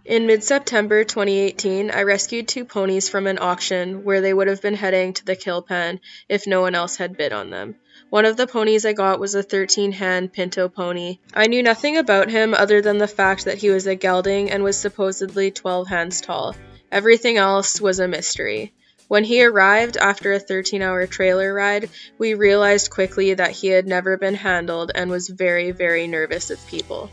In mid-September 2018, I rescued 2 ponies from an auction where they would have been heading to the kill pen if no one else had bid on them. One of the ponies I got was a 13-hand Pinto pony. I knew nothing about him other than the fact that he was a gelding and was supposedly 12 hands tall. Everything else was a mystery. When he arrived after a 13-hour trailer ride, we realized quickly that he had never been handled and was very, very nervous of people.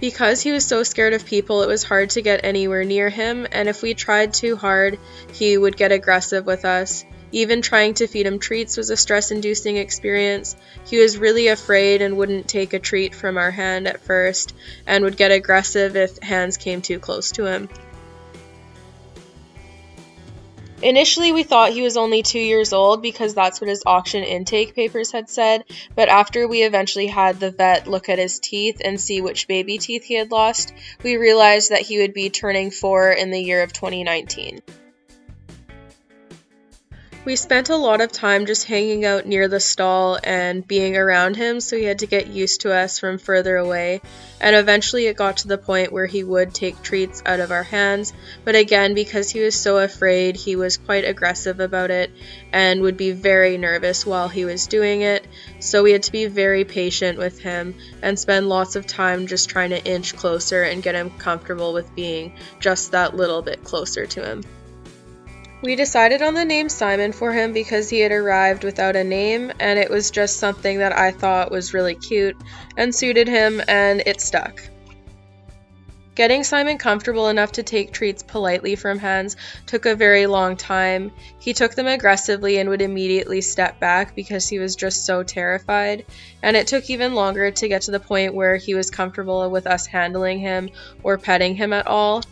Because he was so scared of people, it was hard to get anywhere near him, and if we tried too hard, he would get aggressive with us. Even trying to feed him treats was a stress-inducing experience. He was really afraid and wouldn't take a treat from our hand at first, and would get aggressive if hands came too close to him. Initially, we thought he was only 2 years old because that's what his auction intake papers had said, but after we eventually had the vet look at his teeth and see which baby teeth he had lost, we realized that he would be turning 4 in the year of 2019. We spent a lot of time just hanging out near the stall and being around him, so he had to get used to us from further away, and eventually it got to the point where he would take treats out of our hands, but again, because he was so afraid, he was quite aggressive about it and would be very nervous while he was doing it, so we had to be very patient with him and spend lots of time just trying to inch closer and get him comfortable with being just that little bit closer to him. We decided on the name Simon for him because he had arrived without a name, and it was just something that I thought was really cute and suited him, and it stuck. Getting Simon comfortable enough to take treats politely from hands took a very long time. He took them aggressively and would immediately step back because he was just so terrified, and it took even longer to get to the point where he was comfortable with us handling him or petting him at all.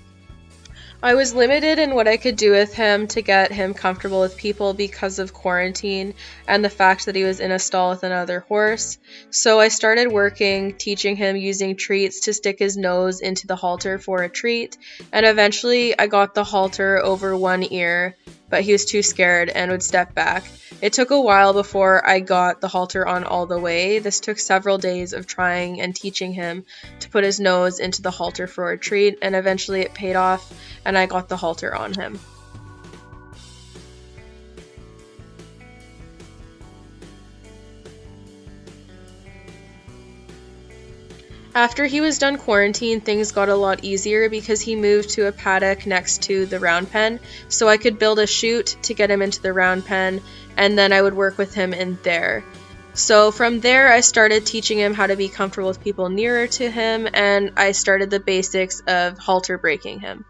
I was limited in what I could do with him to get him comfortable with people because of quarantine and the fact that he was in a stall with another horse. So I started working, teaching him using treats to stick his nose into the halter for a treat, and eventually I got the halter over one ear, but he was too scared and would step back. It took a while before I got the halter on all the way. This took several days of trying and teaching him to put his nose into the halter for a treat, and eventually it paid off and I got the halter on him. After he was done quarantine, things got a lot easier because he moved to a paddock next to the round pen, so I could build a chute to get him into the round pen, and then I would work with him in there. So from there, I started teaching him how to be comfortable with people nearer to him, and I started the basics of halter breaking him.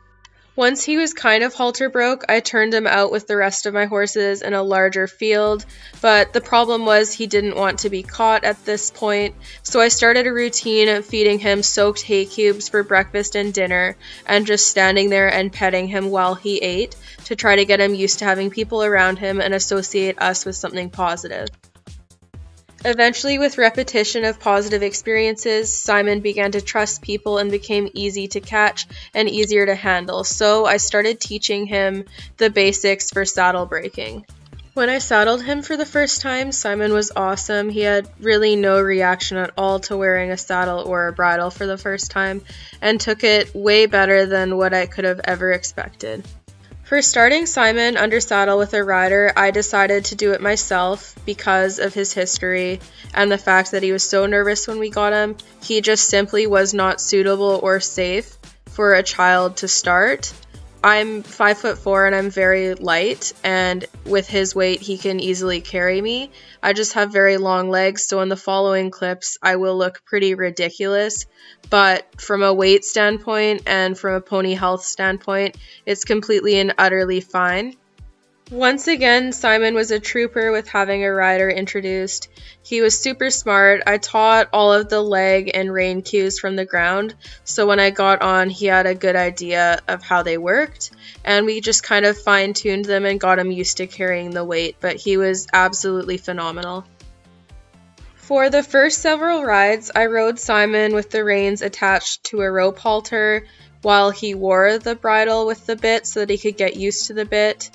Once he was kind of halter broke, I turned him out with the rest of my horses in a larger field, but the problem was he didn't want to be caught at this point, so I started a routine of feeding him soaked hay cubes for breakfast and dinner, and just standing there and petting him while he ate to try to get him used to having people around him and associate us with something positive. Eventually, with repetition of positive experiences, Simon began to trust people and became easy to catch and easier to handle, so I started teaching him the basics for saddle breaking. When I saddled him for the first time, Simon was awesome. He had really no reaction at all to wearing a saddle or a bridle for the first time, and took it way better than what I could have ever expected. For starting Simon under saddle with a rider, I decided to do it myself because of his history and the fact that he was so nervous when we got him. He just simply was not suitable or safe for a child to start. I'm 5'4" and I'm very light, and with his weight he can easily carry me. I just have very long legs, so in the following clips I will look pretty ridiculous, but from a weight standpoint and from a pony health standpoint, it's completely and utterly fine. Once again, Simon was a trooper with having a rider introduced. He was super smart. I taught all of the leg and rein cues from the ground, so when I got on, he had a good idea of how they worked, and we just kind of fine-tuned them and got him used to carrying the weight, but he was absolutely phenomenal. For the first several rides, I rode Simon with the reins attached to a rope halter while he wore the bridle with the bit so that he could get used to the bit.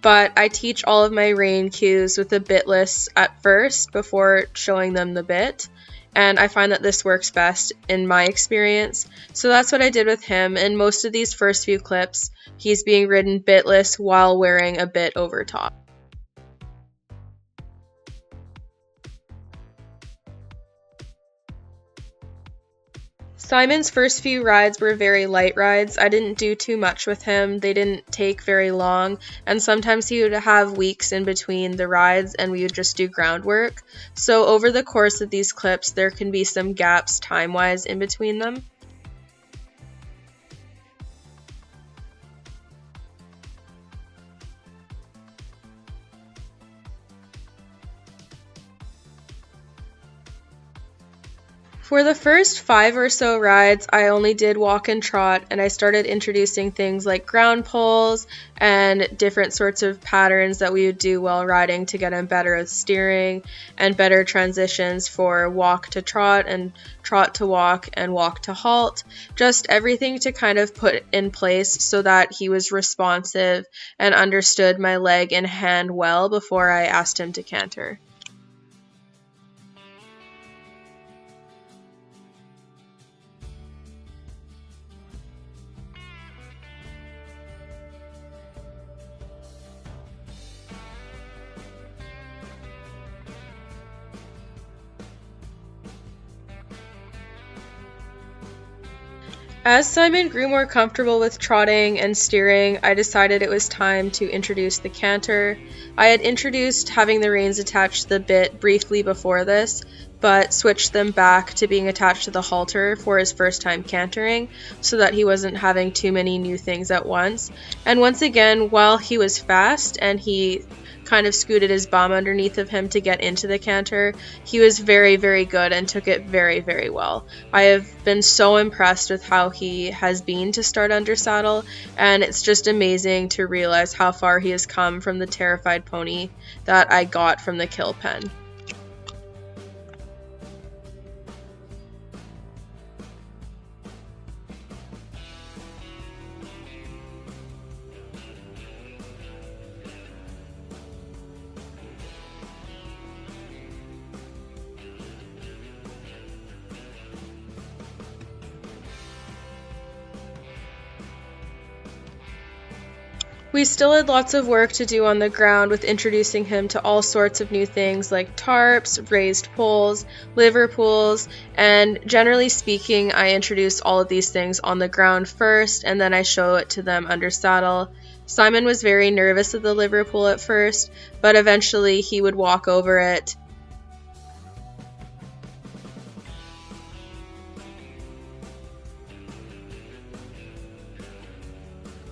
But I teach all of my rein cues with the bitless at first before showing them the bit. and I find that this works best in my experience. So that's what I did with him. In most of these first few clips, he's being ridden bitless while wearing a bit over top. Simon's first few rides were very light rides. I didn't do too much with him. They didn't take very long, and sometimes he would have weeks in between the rides and we would just do groundwork. So over the course of these clips, there can be some gaps time-wise in between them. For the first 5 or so rides, I only did walk and trot, and I started introducing things like ground poles and different sorts of patterns that we would do while riding to get him better at steering, and better transitions for walk to trot and trot to walk and walk to halt. Just everything to kind of put in place so that he was responsive and understood my leg and hand well before I asked him to canter. As Simon grew more comfortable with trotting and steering, I decided it was time to introduce the canter. I had introduced having the reins attached to the bit briefly before this, but switched them back to being attached to the halter for his first time cantering, so that he wasn't having too many new things at once. And once again, while he was fast and he kind of scooted his bum underneath of him to get into the canter, he was very, very good and took it very, very well. I have been so impressed with how he has been to start under saddle, and it's just amazing to realize how far he has come from the terrified pony that I got from the kill pen. We still had lots of work to do on the ground with introducing him to all sorts of new things like tarps, raised poles, liver pools, and generally speaking, I introduced all of these things on the ground first and then I show it to them under saddle. Simon was very nervous of the liver pool at first, but eventually he would walk over it.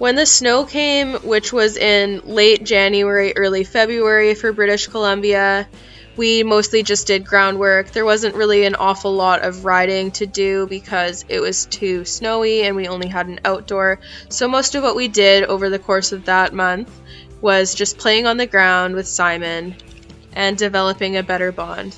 When the snow came, which was in late January, early February for British Columbia, we mostly just did groundwork. There wasn't really an awful lot of riding to do because it was too snowy and we only had an outdoor. So most of what we did over the course of that month was just playing on the ground with Simon and developing a better bond.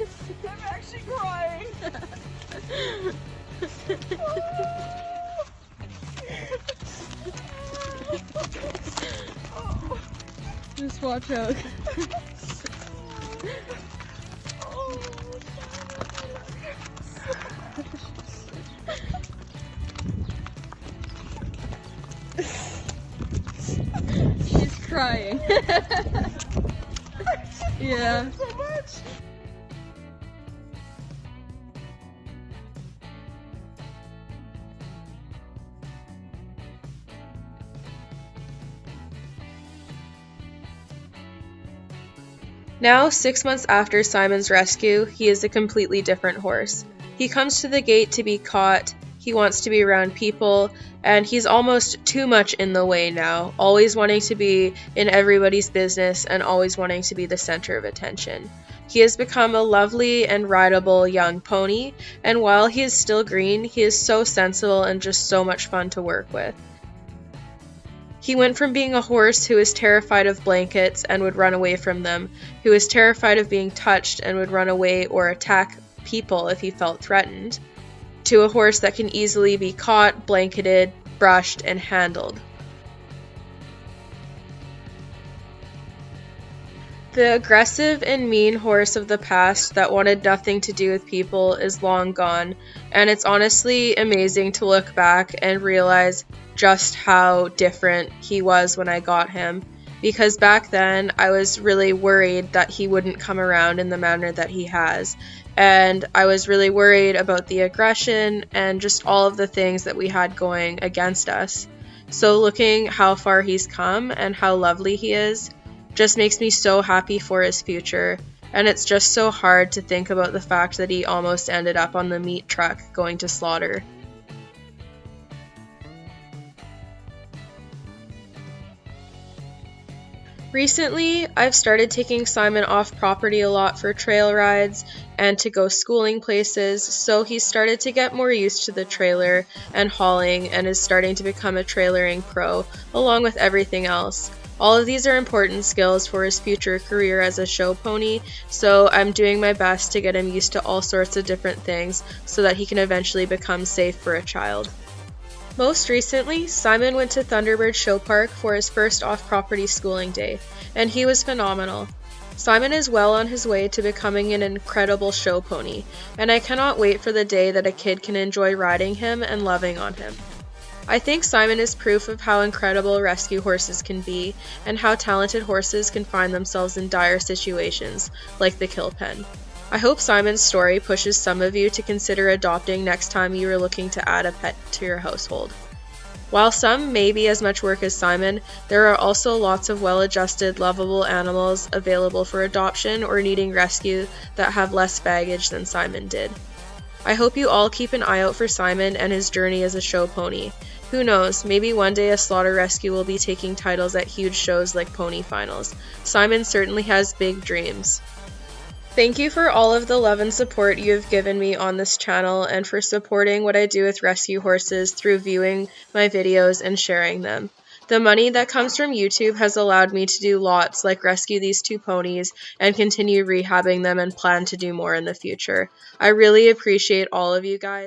I'm actually crying. Just watch out. She's crying. Yeah. So much. Now, 6 months after Simon's rescue, he is a completely different horse. He comes to the gate to be caught, he wants to be around people, and he's almost too much in the way now, always wanting to be in everybody's business and always wanting to be the center of attention. He has become a lovely and rideable young pony, and while he is still green, he is so sensible and just so much fun to work with. He went from being a horse who is terrified of blankets and would run away from them, who is terrified of being touched and would run away or attack people if he felt threatened, to a horse that can easily be caught, blanketed, brushed, and handled. The aggressive and mean horse of the past that wanted nothing to do with people is long gone, and it's honestly amazing to look back and realize just how different he was when I got him, because back then I was really worried that he wouldn't come around in the manner that he has, and I was really worried about the aggression and just all of the things that we had going against us. So looking how far he's come and how lovely he is just makes me so happy for his future, and it's just so hard to think about the fact that he almost ended up on the meat truck going to slaughter. Recently, I've started taking Simon off property a lot for trail rides and to go schooling places, so he's started to get more used to the trailer and hauling and is starting to become a trailering pro, along with everything else. All of these are important skills for his future career as a show pony, so I'm doing my best to get him used to all sorts of different things so that he can eventually become safe for a child. Most recently, Simon went to Thunderbird Show Park for his first off-property schooling day, and he was phenomenal. Simon is well on his way to becoming an incredible show pony, and I cannot wait for the day that a kid can enjoy riding him and loving on him. I think Simon is proof of how incredible rescue horses can be, and how talented horses can find themselves in dire situations, like the kill pen. I hope Simon's story pushes some of you to consider adopting next time you are looking to add a pet to your household. While some may be as much work as Simon, there are also lots of well-adjusted, lovable animals available for adoption or needing rescue that have less baggage than Simon did. I hope you all keep an eye out for Simon and his journey as a show pony. Who knows, maybe one day a slaughter rescue will be taking titles at huge shows like Pony Finals. Simon certainly has big dreams. Thank you for all of the love and support you have given me on this channel and for supporting what I do with rescue horses through viewing my videos and sharing them. The money that comes from YouTube has allowed me to do lots like rescue these 2 ponies and continue rehabbing them and plan to do more in the future. I really appreciate all of you guys.